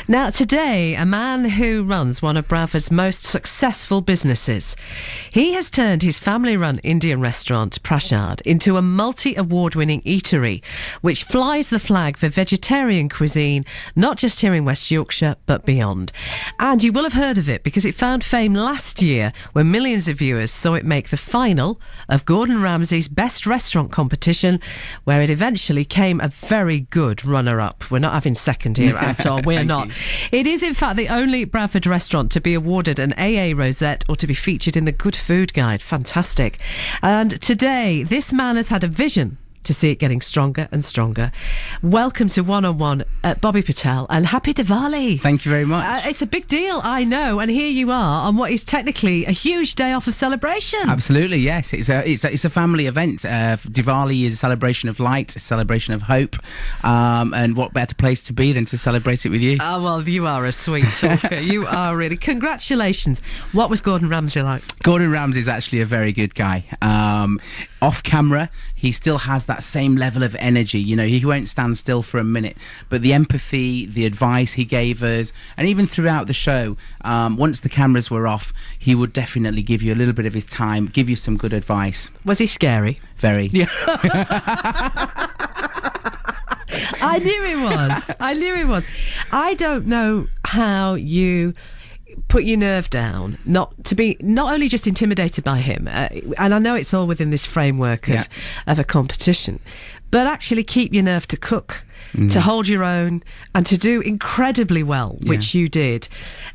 Now, today, a man who runs one of Bradford's most successful businesses. He has turned his family-run Indian restaurant, Prashad, into a multi-award-winning eatery, which flies the flag for vegetarian cuisine, not just here in West Yorkshire, but beyond. And you will have heard of it because it found fame last year when millions of viewers saw it make the final of Gordon Ramsay's Best Restaurant competition, where it eventually came a very good runner-up. We're not having second here at all. We're not. It is, in fact, the only Bradford restaurant to be awarded an AA Rosette or to be featured in the Good Food Guide. Fantastic. And today, this man has had a vision to see it getting stronger and stronger. Welcome to One-on-One, Bobby Patel, and happy Diwali. Thank you very much. It's a big deal, I know, and here you are on what is technically a huge day off of celebration. Absolutely, yes. It's a family event. Diwali is a celebration of light, a celebration of hope, and what better place to be than to celebrate it with you? Oh, well, you are a sweet talker. You are really. Congratulations. What was Gordon Ramsay like? Gordon Ramsay is actually a very good guy. Off camera, he still has that same level of energy. You know, he won't stand still for a minute. But the empathy, the advice he gave us, and even throughout the show, once the cameras were off, he would definitely give you a little bit of his time, give you some good advice. Was he scary? Very. Yeah. I knew it was. I knew it was. I don't know how you put your nerve down, not only just intimidated by him, and I know it's all within this framework of a competition, but actually keep your nerve to cook, to hold your own, and to do incredibly well, which you did.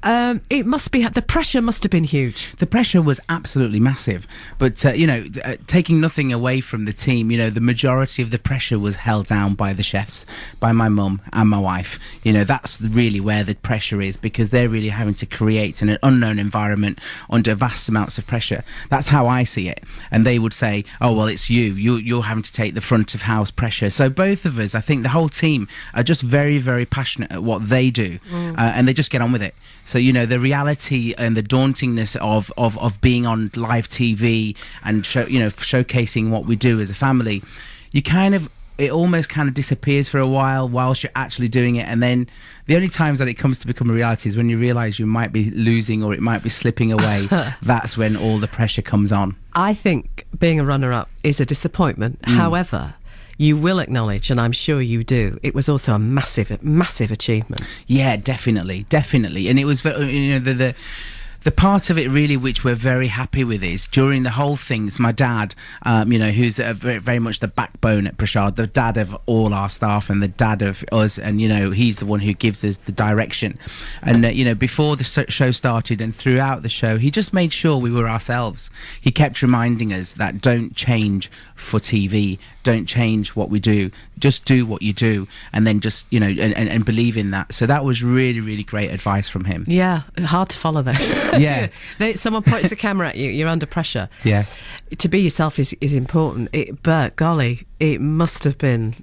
It must be, the pressure must have been huge. The pressure was absolutely massive, but taking nothing away from the team, the majority of the pressure was held down by the chefs, by my mum and my wife. That's really where the pressure is, because they're really having to create an unknown environment under vast amounts of pressure. That's how I see it. And they would say, oh, well, it's you're having to take the front of house pressure. So both of us, I think the whole team are just very, very passionate at what they do, and they just get on with it. So the reality and the dauntingness of being on live TV and showcasing what we do as a family, it almost kind of disappears for a while whilst you're actually doing it, and then the only times that it comes to become a reality is when you realise you might be losing or it might be slipping away. That's when all the pressure comes on. I think being a runner-up is a disappointment. However, you will acknowledge, and I'm sure you do, it was also a massive, massive achievement. Yeah, definitely. And it was, the part of it really which we're very happy with is during the whole things, my dad, who's very, very much the backbone at Prashad, the dad of all our staff and the dad of us, and he's the one who gives us the direction. And before the show started and throughout the show, he just made sure we were ourselves. He kept reminding us that don't change for TV, don't change what we do, just do what you do, and then just and believe in that. So that was really, really great advice from him. Yeah, hard to follow though. Yeah. Someone points the camera at you, you're under pressure. Yeah. To be yourself is important, but golly, it must have been.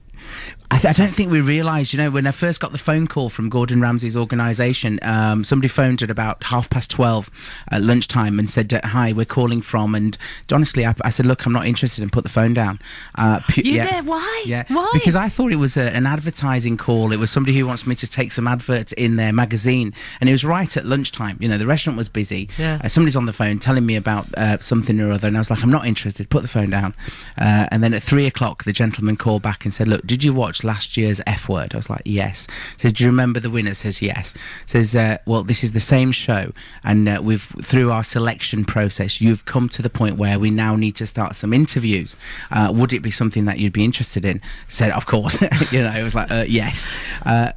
I don't think we realised, when I first got the phone call from Gordon Ramsay's organisation, somebody phoned at about 12:30 at lunchtime and said, hi, we're calling from, and honestly, I said, look, I'm not interested, and put the phone down. Why? Yeah. Why? Because I thought it was an advertising call. It was somebody who wants me to take some adverts in their magazine, and it was right at lunchtime. The restaurant was busy. Yeah. Somebody's on the phone telling me about something or other, and I was like, I'm not interested, put the phone down. And then at 3:00, the gentleman called back and said, look, did you watch last year's F Word? I was like, yes. Says, do you remember the winner? Says, yes. Says, well, this is the same show, and through our selection process, you've come to the point where we now need to start some interviews. Would it be something that you'd be interested in? Said, of course. It was like, yes.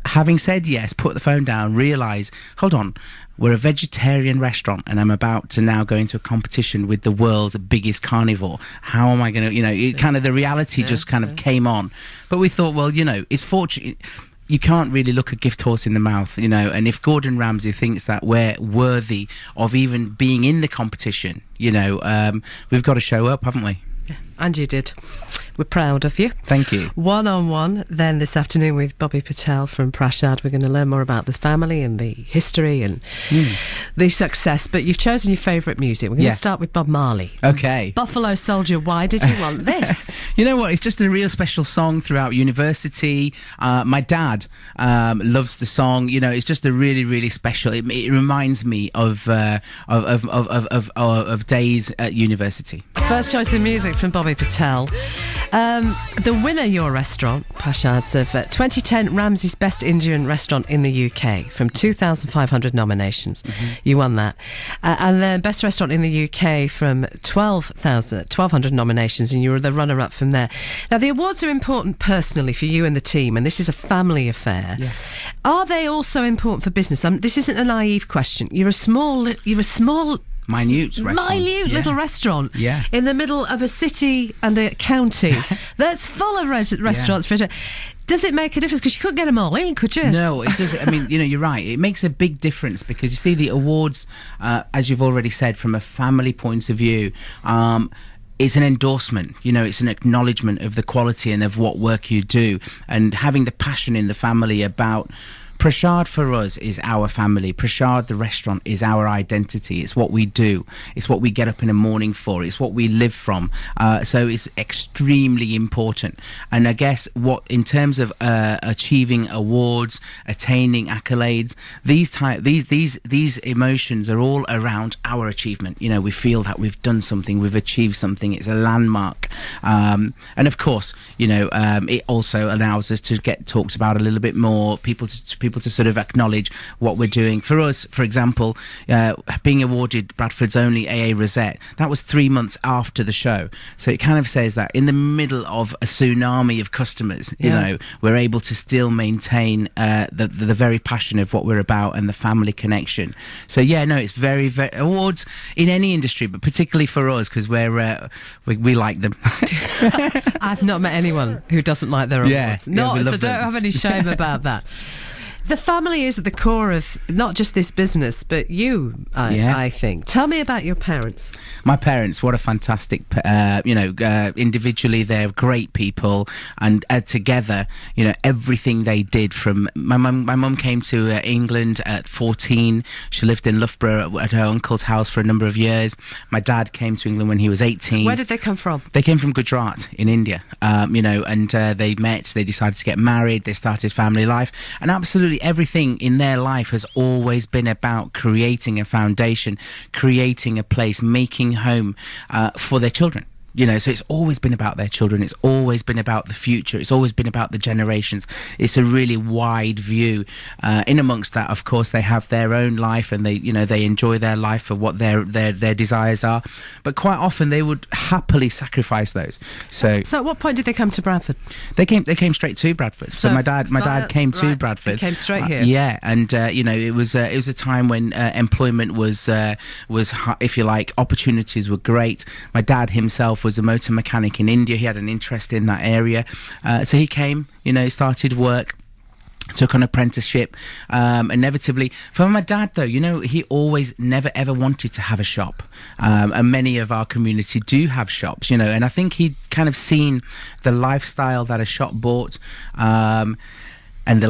Having said yes, put the phone down, realise, hold on, we're a vegetarian restaurant, and I'm about to now go into a competition with the world's biggest carnivore. How am I going to, kind of the reality just kind of came on. But we thought, well, it's fortunate. You can't really look a gift horse in the mouth, and if Gordon Ramsay thinks that we're worthy of even being in the competition, we've got to show up, haven't we? Yeah. and you did. We're proud of you. Thank you. One-on-one then this afternoon with Bobby Patel from Prashad. We're going to learn more about this family and the history and the success. But you've chosen your favourite music. We're going to start with Bob Marley. Okay. Buffalo Soldier, why did you want this? You know what? It's just a real special song throughout university. My dad loves the song. You know, it's just a really, really special. It reminds me of days at university. First choice of music from Bobby Patel. The winner, your restaurant, Prashad's, of 2010 Ramsay's Best Indian Restaurant in the UK from 2,500 nominations. You won that. And then Best Restaurant in the UK from 1,200 nominations, and you were the runner-up from there. Now, the awards are important personally for you and the team, and this is a family affair. Yeah. Are they also important for business? This isn't a naive question. You're a small Minute little restaurant in the middle of a city and a county that's full of restaurants. Does it make a difference? Because you couldn't get them all in, could you? No, it doesn't. I mean, you know, you're right. It makes a big difference because you see the awards, as you've already said, from a family point of view, it's an endorsement, you know, it's an acknowledgement of the quality and of what work you do, and having the passion in the family about Prashad for us is our family. Prashad, the restaurant, is our identity. It's what we do. It's what we get up in the morning for. It's what we live from. So it's extremely important. And I guess in terms of achieving awards, attaining accolades, these emotions are all around our achievement. You know, we feel that we've done something, we've achieved something. It's a landmark. And of course, you know, it also allows us to get talked about a little bit more. People to sort of acknowledge what we're doing. For us, for example, being awarded Bradford's only AA Rosette, that was 3 months after the show. So it kind of says that in the middle of a tsunami of customers, you know, we're able to still maintain the very passion of what we're about and the family connection. So yeah, no, it's very, very awards in any industry, but particularly for us because we like them. I've not met anyone who doesn't like their awards. So don't have any shame about that. The family is at the core of not just this business, but you, I think. Tell me about your parents. My parents, what a fantastic, individually they're great people, and together, you know, everything they did from... My mum came to England at 14. She lived in Loughborough at her uncle's house for a number of years. My dad came to England when he was 18. Where did they come from? They came from Gujarat in India, and they met, they decided to get married, they started family life, and absolutely everything in their life has always been about creating a foundation, creating a place, making home for their children. You know, so it's always been about their children. It's always been about the future. It's always been about the generations. It's a really wide view. In amongst that, of course, they have their own life, and they enjoy their life for what their desires are. But quite often, they would happily sacrifice those. So at what point did they come to Bradford? They came straight to Bradford. So my dad came to Bradford. They came straight here. Yeah, and it was a time when employment was if you like, opportunities were great. My dad himself was a motor mechanic in India. He had an interest in that area, so he came, started work, took an apprenticeship. Inevitably, for my dad though, he always never ever wanted to have a shop, and many of our community do have shops, and I think he'd kind of seen the lifestyle that a shop brought, and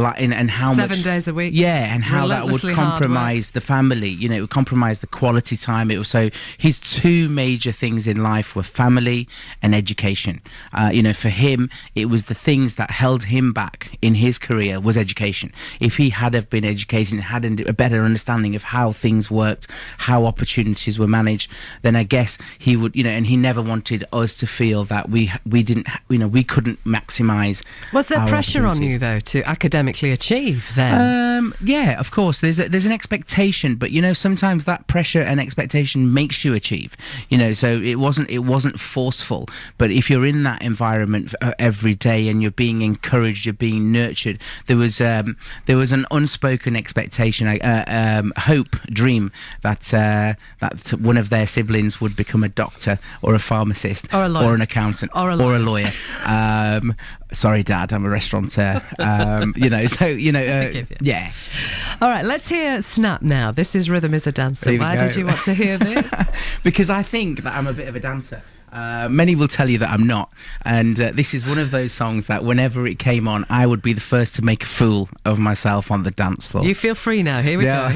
how 7 days a week, and how that would compromise the family. It would compromise the quality time. So his two major things in life were family and education. For him, it was the things that held him back in his career was education. If he had have been educated and had a better understanding of how things worked, how opportunities were managed, then I guess he would. And he never wanted us to feel that we didn't. We couldn't maximise. Was there pressure on you though to academically achieve then? Yeah, of course. There's an expectation, but sometimes that pressure and expectation makes you achieve. So it wasn't forceful. But if you're in that environment every day and you're being encouraged, you're being nurtured, there was an unspoken expectation, hope, dream that one of their siblings would become a doctor or a pharmacist or a lawyer. Or an accountant or a lawyer. Sorry, Dad, I'm a restaurateur. Yeah. All right, let's hear Snap now. This is Rhythm is a Dancer. Why did you want to hear this? Because I think that I'm a bit of a dancer. Many will tell you that I'm not, and this is one of those songs that whenever it came on, I would be the first to make a fool of myself on the dance floor. You feel free now. Here we go.